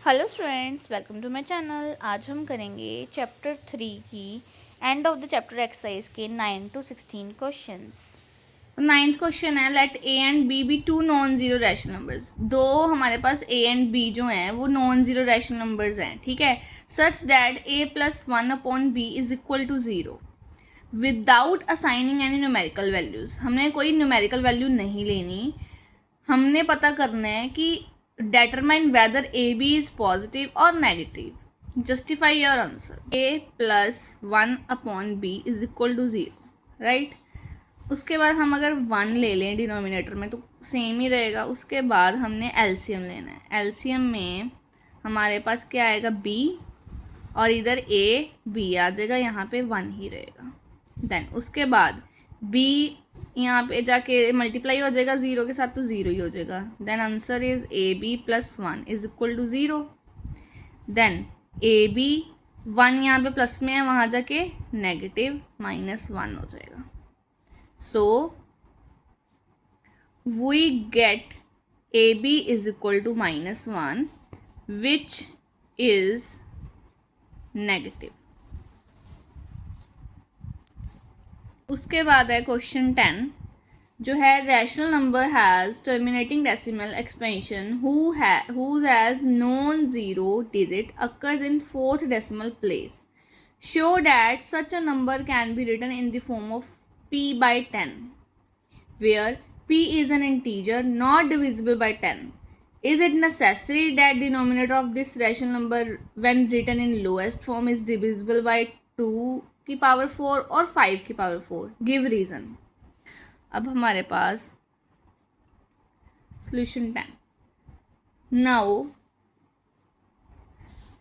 Hello students, welcome to my channel. आज हम करेंगे चैप्टर 3 की end of the chapter exercise के 9 to 16 क्वेश्चंस। तो 9th क्वेश्चन है, let a and b be two non zero rational numbers. दो हमारे पास ए एंड बी जो हैं वो नॉन जीरो रैशनल नंबर्स हैं, ठीक है। Such that a plus one upon b is equal to zero without assigning any numerical values. हमने कोई न्यूमेरिकल वैल्यू नहीं लेनी, हमने पता करना है कि determine whether AB is positive or negative. Justify your answer. A plus 1 upon B is equal to 0, right? उसके बाद हम अगर 1 ले लें डिनोमिनेटर में तो सेम ही रहेगा। उसके बाद हमने एलसीएम लेना है। एलसीएम में हमारे पास क्या आएगा, B, और इधर A B आ जाएगा, यहाँ पे 1 ही रहेगा। देन उसके बाद B यहाँ पे जाके मल्टीप्लाई हो जाएगा ज़ीरो के साथ, तो ज़ीरो ही हो जाएगा। Then answer is a b plus one is equal to zero. Then a b 1 यहाँ पे प्लस में है, वहाँ जाके नेगेटिव -1 हो जाएगा। So we get a b is equal to -1 which is negative. उसके बाद है क्वेश्चन 10 जो है, rational number has terminating decimal expansion whose has non zero digit occurs in fourth decimal place. Show that such a number can be written in the form of p by 10 where p is an integer not divisible by 10. Is it necessary that denominator of this rational number when written in lowest form is divisible by 2 की power 4 और 5 की power 4? Give reason. अब हमारे पास solution 10। Now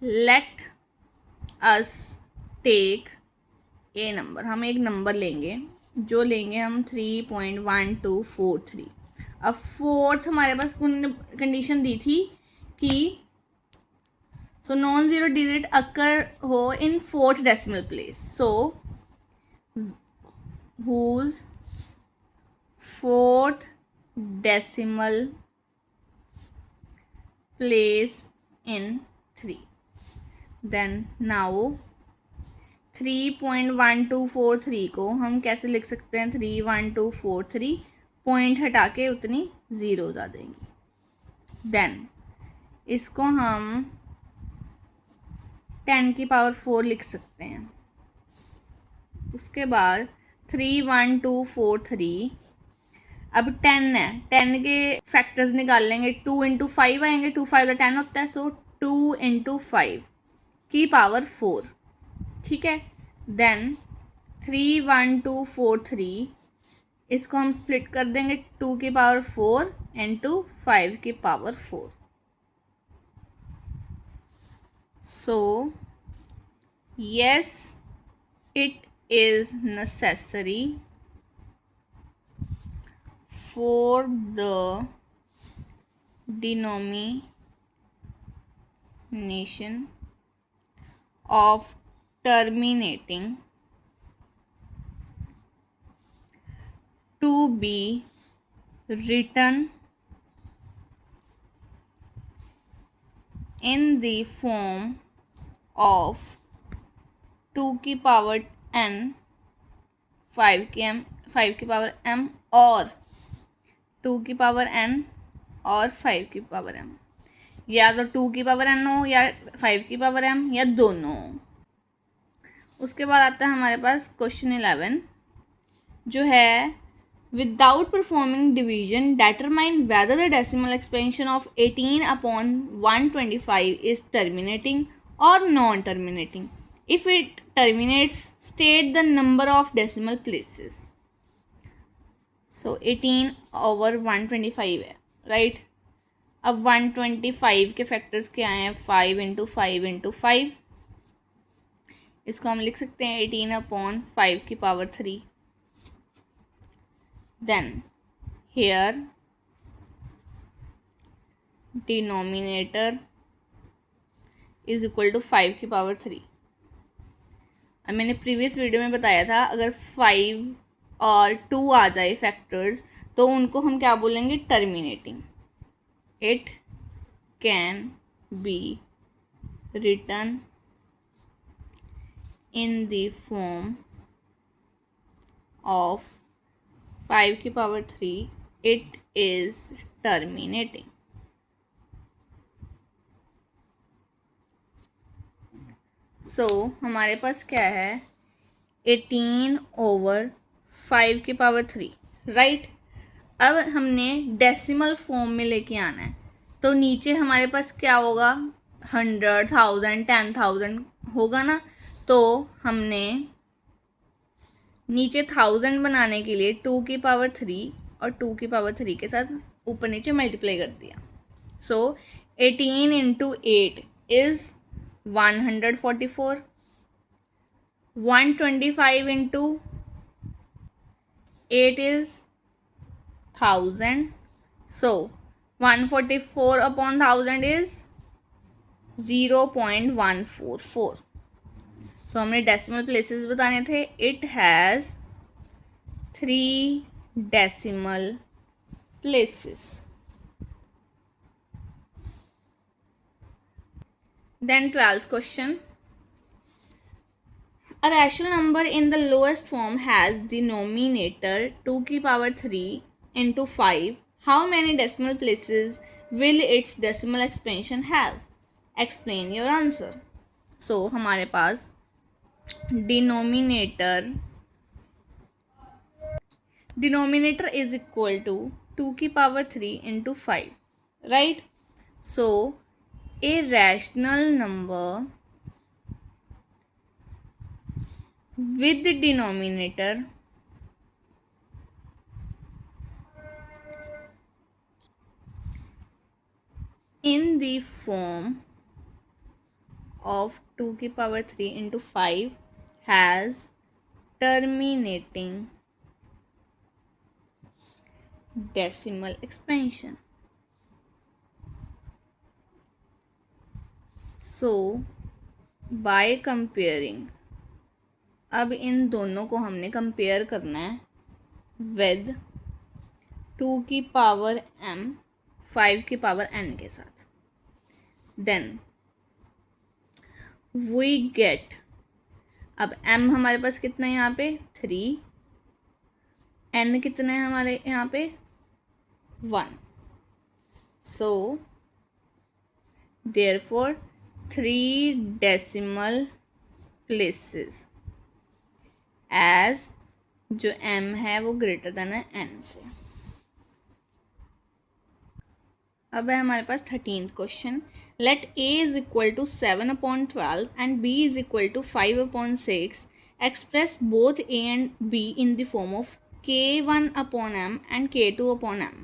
let us take a number. हम एक number लेंगे, जो लेंगे हम 3.1243। अब फोर्थ हमारे पास कंडीशन दी थी कि सो नॉन ज़ीरो डिजिट अकर हो in fourth decimal place. So whose fourth decimal place in 3. Then now 3.1243 को हम कैसे लिख सकते हैं? 31243 पॉइंट हटा के उतनी ज़ीरोज़ आ जाएंगी। देन इसको हम 10 की पावर 4 लिख सकते हैं। उसके बाद 31243, अब 10 है, 10 के फैक्टर्स निकाल लेंगे। 2 इंटू 5 आएंगे, 2 5 10 होता है, सो 2 इंटू 5 की पावर 4, ठीक है। देन 31243 इसको हम स्प्लिट कर देंगे, 2 की पावर 4 इंटू 5 की power 4। So yes, it is necessary for the denomination of terminating to be written in the form of 2 की पावर n 5 की पावर m और 2 की पावर n और 5 की पावर m, या तो 2 की पावर n हो या 5 की पावर m या दोनों हो। उसके बाद आता है हमारे पास क्वेश्चन 11 जो है, without performing division determine whether the decimal expansion of 18/125 is terminating और non terminating. If it terminates, state the number of decimal places. So 18/125 है, राइट। अब 125 के फैक्टर्स क्या हैं? 5 इंटू 5 इंटू 5। इसको हम लिख सकते हैं 18/5 की power 3। Then here denominator is equal to 5 की पावर 3। अब मैंने प्रीवियस वीडियो में बताया था, अगर 5 और 2 आ जाए फैक्टर्स तो उनको हम क्या बोलेंगे? Terminating. It can be written in the form of 5 की power 3, it is terminating. So हमारे पास क्या है, 18/5 की पावर 3, राइट. अब हमने डेसिमल फॉर्म में लेके आना है, तो नीचे हमारे पास क्या होगा, 100, 1000, 10,000 होगा ना. तो हमने नीचे 1000 बनाने के लिए 2 की पावर 3 और 2 की पावर 3 के साथ ऊपर नीचे मल्टीप्लाई कर दिया. सो 18 into 8 is 144. 125 into 8 is 1000. So 144 upon 1000 is 0.144. So हमने डेसिमल प्लेसेस बताने थे. It has 3 decimal places. Then 12th question. A rational number in the lowest form has denominator 2 की power 3 into 5. How many decimal places will its decimal expansion have? Explain your answer. So हमारे पास denominator is equal to 2 की power 3 into 5, right? So a rational number with the denominator in the form of 2 की power 3 into 5 has terminating decimal expansion. So by comparing, अब इन दोनों को हमने compare करना है with 2 की पावर m 5 की पावर n के साथ. देन वी गेट, अब m हमारे पास कितना है यहाँ पे 3, n कितना है हमारे यहाँ पे 1. So therefore 3 decimal places as जो m है वो ग्रेटर देन है n से. अब है हमारे पास 13th question. Let a is equal to 7/12 and b is equal to 5/6. Express both a and b in the form of k1/m and k2/m,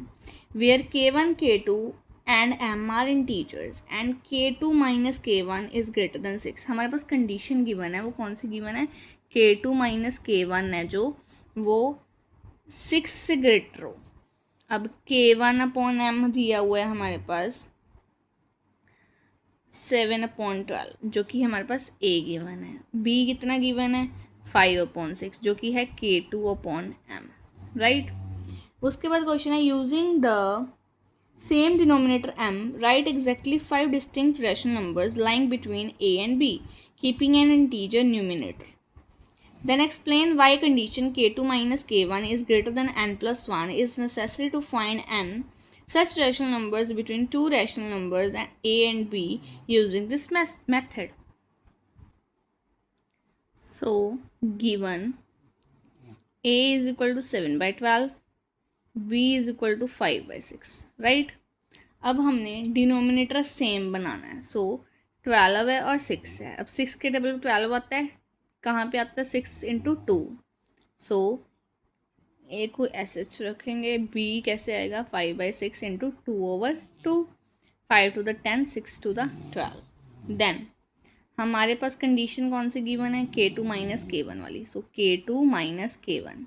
where k1, k2 and m are integers and k2 minus k1 is greater than 6. हमारे पास condition given है, वो कौन सी given है, k2 minus k1 है जो वो 6 से ग्रेटर हो. अब k1/m दिया हुआ है हमारे पास 7/12 जो कि हमारे पास a गिवन है. b कितना गिवन है 5/6 जो कि है k2/m, राइट. उसके बाद क्वेश्चन है using the same denominator m right exactly 5 distinct rational numbers lying between a and b keeping an integer numerator. Then explain why condition k2 minus k1 is greater than n plus 1 is necessary to find n such rational numbers between two rational numbers a and b using this method. So given a is equal to 7/12, b is equal to 5/6, right. अब हमने denominator same बनाना है. सो 12 है और 6 है. अब 6 के double 12 आता है, कहाँ पे आता है 6 इंटू 2. सो ए को ऐसे रखेंगे, बी कैसे आएगा 5/6 into 2/2, 5 to the 10, 6 to the 12. Then हमारे पास कंडीशन कौन सी गिवन है, k2 माइनस k1 वाली. सो k2 माइनस k1,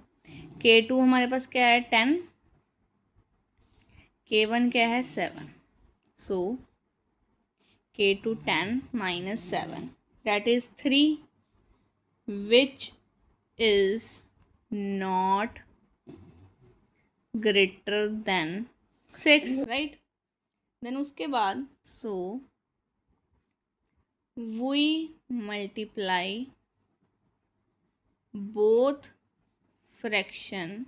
k2 हमारे पास क्या है 10, k1 क्या है 7. सो k2 10 minus 7 that is 3, which is not greater than 6, right. then उसके बाद so we multiply both fraction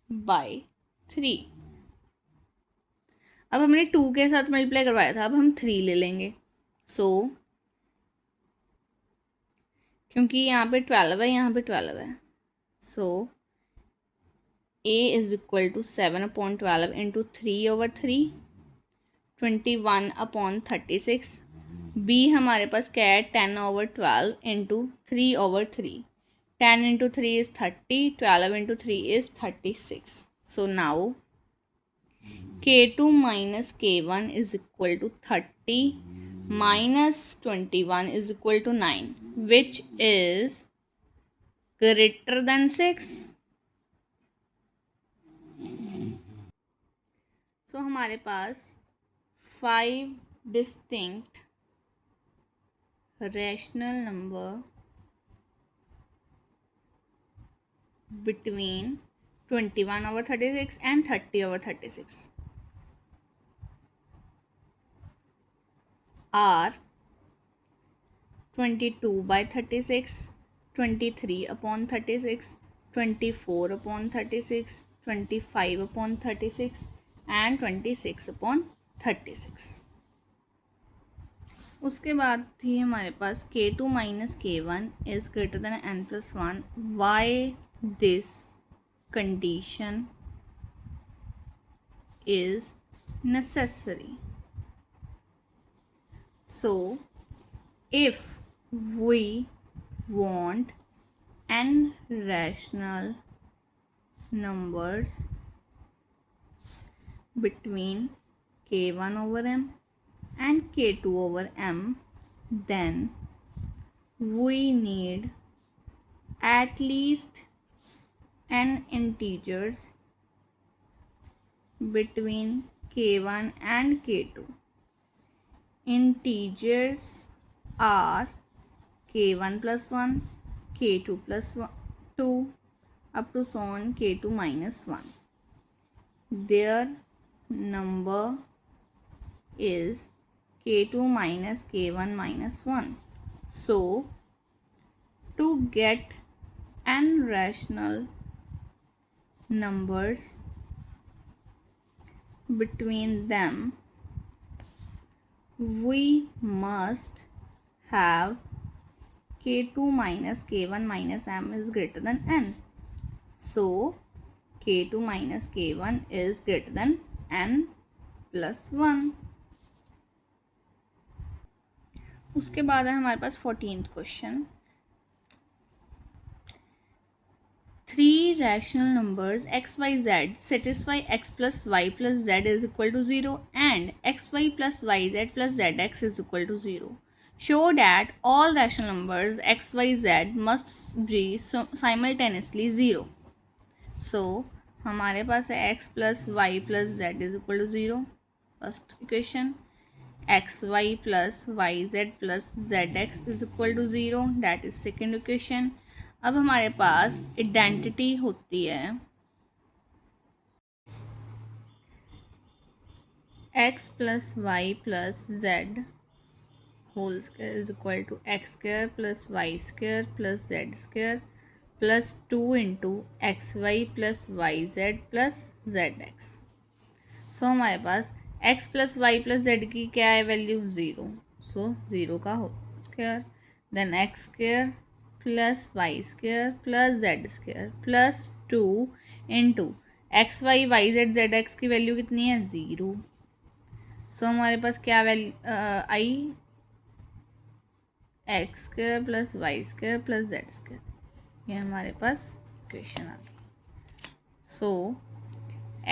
by 3। अब हमने 2 के साथ मल्टीप्लाई करवाया था, अब हम 3 ले लेंगे। सो क्योंकि यहाँ पे 12 है, यहाँ पे 12 है, so a is equal to 7/12 into 3/3, 21/36। b हमारे पास क्या है, 10/12 into 3/3। 10 into 3 is 30, 12 into 3 is 36। So now k2 minus k1 is equal to 30 minus 21 is equal to 9, which is greater than 6। So हमारे पास 5 distinct rational number between 21/36 and 30/36 are 22/36, 23/36, 24/36, 25/36 and 26/36। उसके बाद थी हमारे पास k2 minus k1 is greater than n+1। why this condition is necessary? So if we want n rational numbers between k1/m and k2/m, then we need at least n integers between k1 and k2. Integers are k1 plus 1, k2 plus 2, up to so on k2 minus 1. Their number is k2 minus k1 minus 1. So to get n rational numbers between them, we must have k2 minus k1 minus m is greater than n. So k2 minus k1 is greater than n plus 1. उसके बाद है हमारे पास 14th question. 3 rational numbers x, y, z satisfy x plus y plus z is equal to 0 and xy plus yz plus zx is equal to 0. Show that all rational numbers x, y, z must be simultaneously 0. So हमारे पास है x plus y plus z is equal to 0, first equation. xy plus yz plus zx is equal to 0, that is second equation. अब हमारे पास identity होती है x plus y plus z whole square is equal to x square plus y square plus z square plus 2 into x y plus y z plus z x. So हमारे पास x plus y plus z की क्या है value, 0। So 0 का whole square, then x square plus y square plus z square plus 2 into x y y z z x की value कितनी है, 0। So हमारे पास क्या वैल्यू आई, x square plus y square plus z square, ये हमारे पास इक्वेशन आ गई। So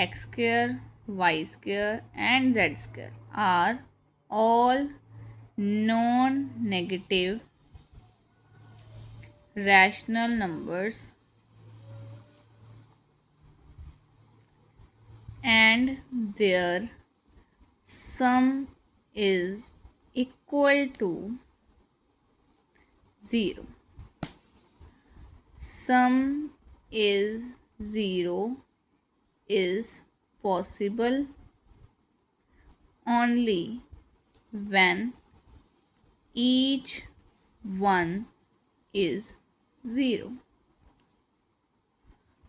x square, y square and z square are all non-negative rational numbers and their sum is equal to 0. Sum is 0 is possible only when each one is 0.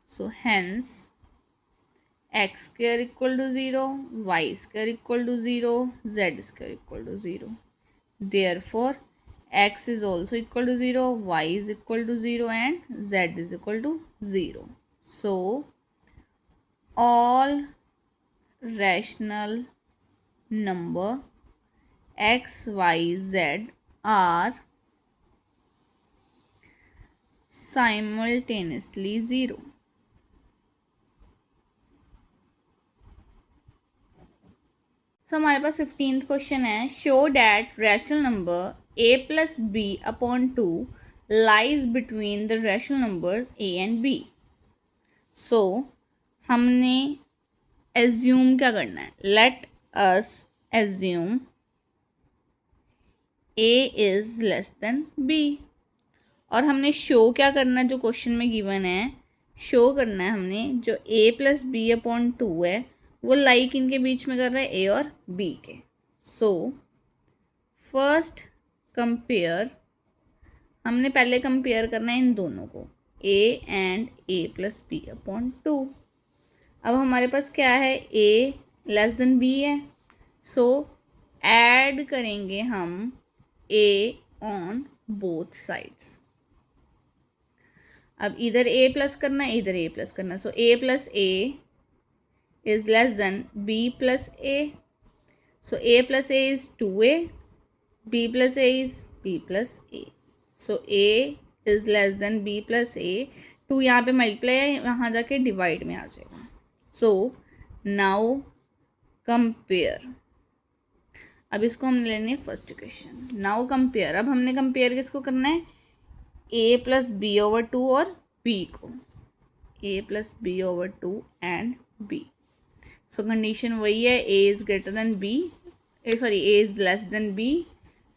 So hence x square equal to 0, y square equal to 0, z square equal to 0. Therefore x is also equal to 0, y is equal to 0 and z is equal to 0. So all rational number x, y, z are simultaneously 0. So हमारे पास 15th question है, show that rational number a plus b upon 2 lies between the rational numbers a and b. So हमने assume क्या करना है, let us assume a is less than b. और हमने show क्या करना है, जो क्वेश्चन में गिवन है शो करना है हमने जो a प्लस बी अपॉन 2 है वो लाइक इनके बीच में कर रहा है ए और बी के. सो फर्स्ट कंपेयर, हमने पहले कंपेयर करना है इन दोनों को, a and a plus b upon 2. अब हमारे पास क्या है, ए लेस देन बी है, सो ऐड करेंगे हम ए ऑन बोथ साइड्स. अब इधर ए प्लस करना है, इधर ए प्लस करना है, so a plus a is less than b plus a. So a plus a is 2a, b plus a is b plus a. So a is less than b plus a. 2 यहाँ पे multiply है, वहाँ जाके divide में आ जाएगा. So now compare. अब इसको हमने लेने फर्स्ट इक्वेशन. नाउ कंपेयर, अब हमने कंपेयर किसको करना है, a प्लस बी ओवर 2 और b को, a plus b over 2 and b. So condition वही है, a is greater than b, a is less than b.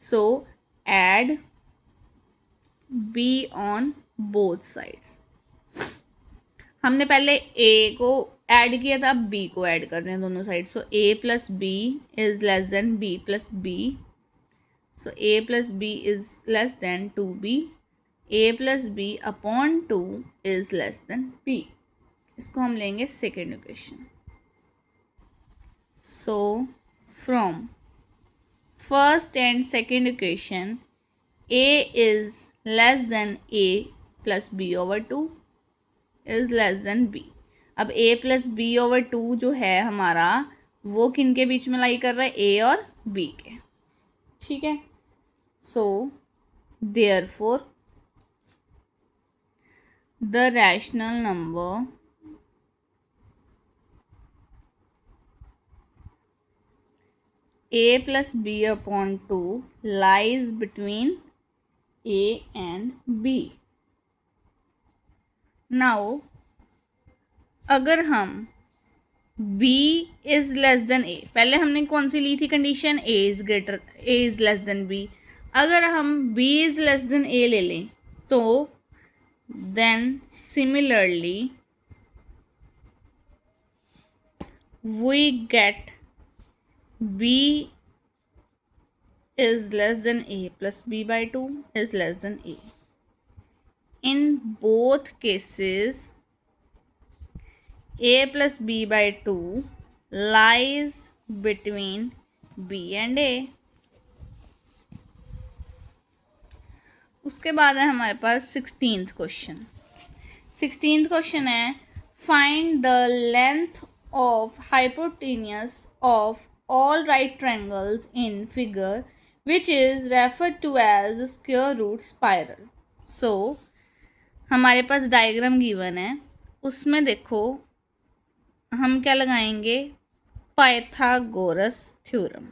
So add b on both sides. हमने पहले a को ऐड किया था, अब b को ऐड कर रहे हैं दोनों side. So a plus b is less than b plus b. So a plus b is less than 2b. a plus b upon 2 is less than b. इसको हम लेंगे second equation. So from first and second equation, a is less than a plus b over 2 is less than b. अब a plus b over 2 जो है हमारा वो किन के बीच में लाई कर रहा है, a और b के. ठीक है. So therefore the rational number a plus b upon 2 lies between a and b. Now अगर हम b is less than a, पहले हमने कौन सी ली थी condition, a is less than b. अगर हम b is less than a ले लें तो then similarly we get b is less than a plus b by 2 is less than a. In both cases, a plus b by 2 lies between b and a. उसके बाद है हमारे पास 16th question. 16th question है, find the length of hypotenuse of all right triangles in figure which is referred to as square root spiral. So हमारे पास diagram given है, उसमें देखो हम क्या लगाएंगे, पाइथागोरस थ्योरम.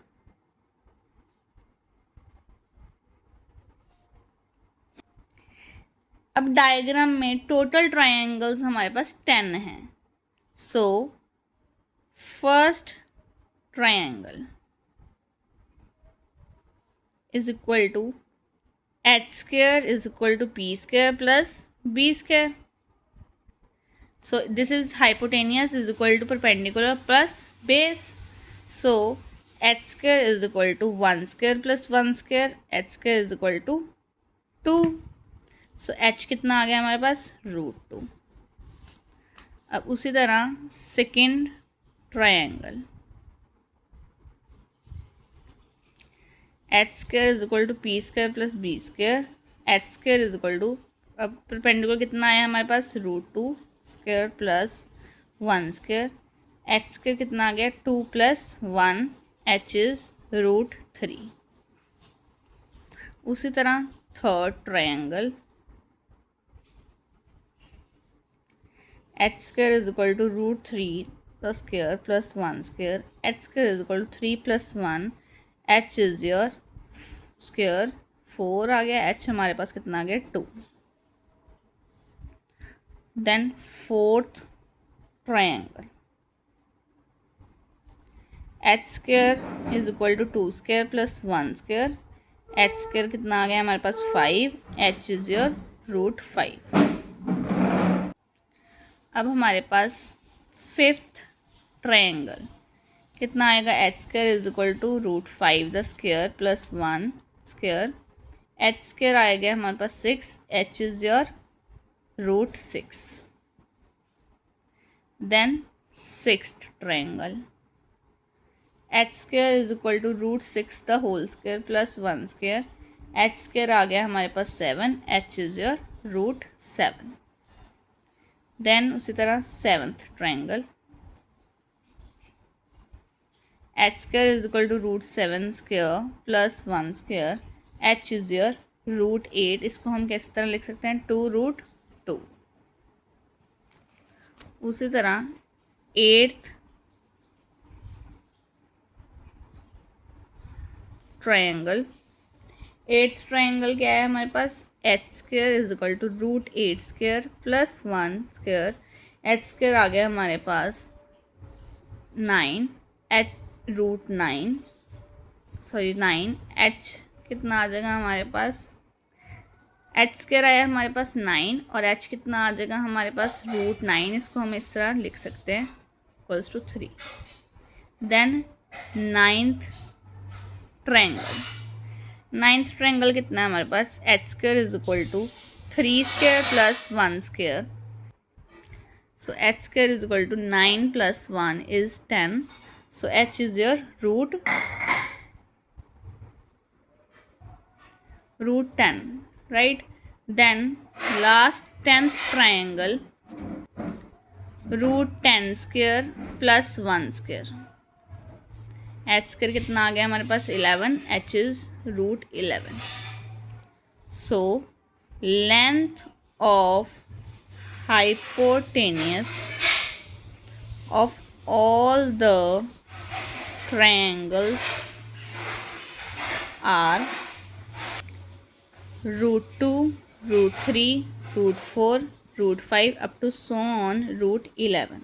अब डायग्राम में टोटल ट्रायंगल्स हमारे पास 10 हैं. So first triangle is equal to h square is equal to p square plus b square. So this is hypotenuse is equal to perpendicular plus base. So h square is equal to 1 square plus 1 square, h square is equal to 2. So h कितना आ गया हमारे पास, √2. अब उसी तरह second triangle, h square is equal to p square plus b square, h square is equal to, अब perpendicular कितना आया हमारे पास, √2 square plus 1 square, h square कितना आ गया, 2 प्लस 1, एच इज √3. उसी तरह third triangle, h square is equal to √3 the square plus 1 square, h square is equal to 3 plus 1, h is your square 4 आ गया, एच हमारे पास कितना आ गया, 2. Then fourth triangle, h square is equal to 2 square plus 1 square, h square कितना आ गया हमारे पास 5, एच इज योर √5. अब हमारे पास फिफ्थ ट्रायंगल कितना आएगा, h square is equal to √5 the square plus 1 square, h square आएगा हमारे पास 6, h is your √6. Then sixth triangle, h square is equal to √6 the whole square plus 1 square, h square आ गया हमारे पास 7, h is your √7. Then उसी तरह seventh triangle, h square is equal to √7 square plus 1 square, h is your √8. इसको हम किस तरह लिख सकते हैं, 2√2. उसी तरह एट्थ ट्रायंगल, एट्थ ट्रायंगल क्या है हमारे पास, h square is equal to √8 square plus 1 square, h square आ गया हमारे पास 9, एच √9 सॉरी 9, एच कितना आ जाएगा हमारे पास, एच स्क्वायर आया हमारे पास 9 और एच कितना आ जाएगा हमारे पास √9. इसको हम इस तरह लिख सकते हैं equals to 3. Then ninth triangle, ninth triangle कितना है हमारे पास, h square is equal to 3 square plus 1 square, so h square is equal to 9 plus 1 is 10, so h is your √10, right? Then last 10th triangle, √10 square plus 1 square, H square कितना आ गया हमारे पास 11, H is √11. So length of hypotenuse of all the triangles are √2, √3, √4, √5 up to so on √11.